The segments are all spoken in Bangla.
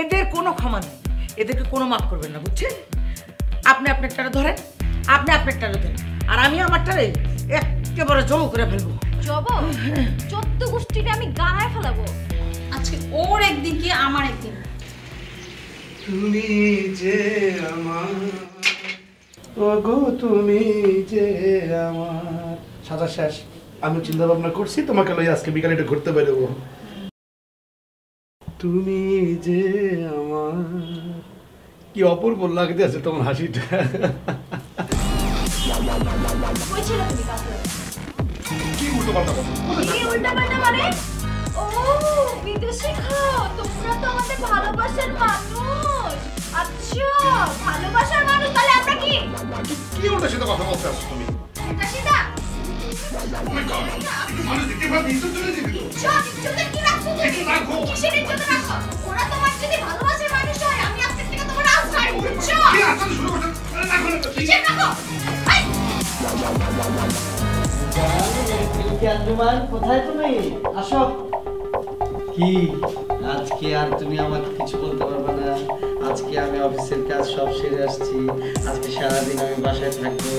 এদের কোনো ক্ষমা নেই, এদেরকে কোনো মাফ করবেন না, বুঝছেন? আপনি আপনারটারে ধরেন, আপনি আপনারটারে ধরেন, আর আমি আমারটারে একেবারে জব করে ফেলবো। জব? 14 গোষ্ঠীটা আমি গাড়ায় ফেলাবো। আজকে ওর একদিন কি আমার একদিন। তুমি যে আমার, ওগো তুমি যে আমার। সাজা শেষ। আমি চিন্তা ভাবনা করছি তোমাকে লই আজকে বিকালে একটু ঘুরতে বেরোবো। তুমি যে আমার, কি অপূর্ব লাগতে আছে তোমার হাসিটা। কই ছিল তুমি কাছে? কি উল্টোপাল্টা কথা? কি উল্টাপাল্টা মানে? ও বিদেশি খাও, তোমরা তো আমাদের ভালোবাসার মানুষ। আচ্ছা ভালোবাসার মানুষ, তাহলে আমরা কি? কি উল্টা সেটা কথা বলতে আসছো তুমি? এটা সেটা? মানুষ দেখতে পাবি ইজ্জত চলে যাবি তো। সব ইজ্জতে কি রাখছো তুমি? কিসের ইজ্জতে রাখো? ওরা তোমার যদি ভালোবাসার মানুষ হয়, আমি আজকে থেকে তোমার আশ্রয় বুঝছো? কি আশ্রয় শুরু করছো? রাখো না তো। কিসের রাখো? কোথায় তুমি? আসো। কি আজকে আর তুমি আমাকে কিছু বলতে পারবে না? আজকে আমি অফিসের কাজ সব সেরে আসছি। আজকে সারাদিন আমি বাসায় থাকবো।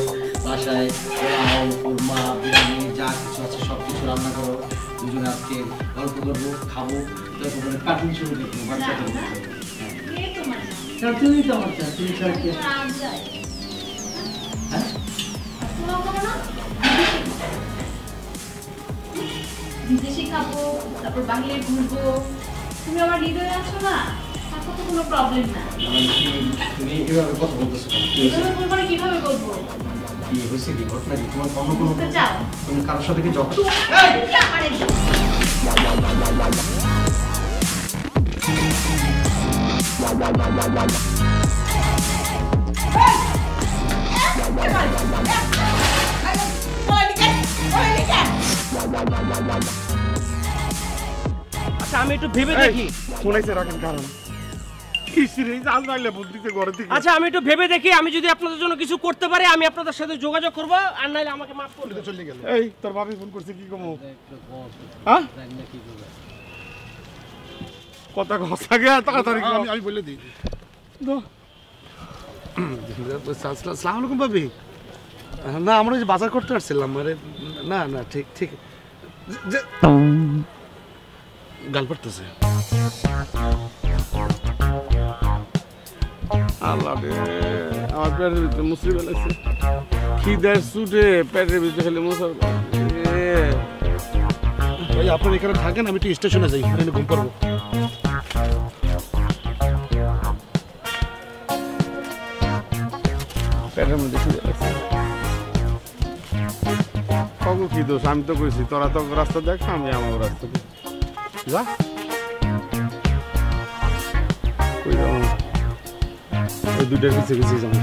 বাসায় পোলাও, কুরমা, বিরিয়ানি যা কিছু আছে সব কিছু রান্না করো। দুজনে আজকে গল্প করবো, খাবো, তারপরে কার্টুন শুরু করবো। বাচ্চাদের তুমি তো আমার চা, তুমি ছাড়া কি? হ্যাঁ বিদেশি খাবো, তারপর বাইরে ঘুরবো। তুমি আমার হৃদয়ে আছো না, তারপর তো কোনো প্রবলেম না। তুমি এভাবে কথা বলতেছো? কিভাবে বলবো? কি হয়েছে? কি ঘটনা? কি তোমার অন্য কোনো চাও? তুমি কারোর সাথে কি ঝগড়া? আচ্ছা আমি একটু ভেবে দেখি। শোনাইছে রাখেন কারণ আচ্ছা আমি একটু ভেবে দেখি, আমি যদি আপনাদের জন্য কিছু করতে পারি আমি আপনাদের সাথে যোগাযোগ করব, আর নাইলে আমাকে মাফ করে দিতে চলে গেল। এই তোর ভাবি ফোন করছে কি কমো? হ্যাঁ কথা কথা গে তাড়াতাড়ি আমি বলে দিই তো। আসসালামু আলাইকুম ভাবি। না আমরা যে বাজার করতে আসছিলাম, আরে না না ঠিক ঠিক গাল পড়তেছে। আল্লাহ রে, আমার পেটের ভিতরে মুসরি বেলাইছে। খিদের ছুটে পেটের ভিতরে খেলে মুসার। ভাই আপনার এখানে থাকেন, আমি একটু স্টেশনে যাই, এখানে ঘুম পারবো। পেটের মধ্যে খিদে লাগছে। কখন কি দোষ? আমি তো কইছি তোরা তো রাস্তা দেখ, আমি আমার রাস্তা যা। ওই দুটার পিছিয়ে পিছিয়ে যাবো।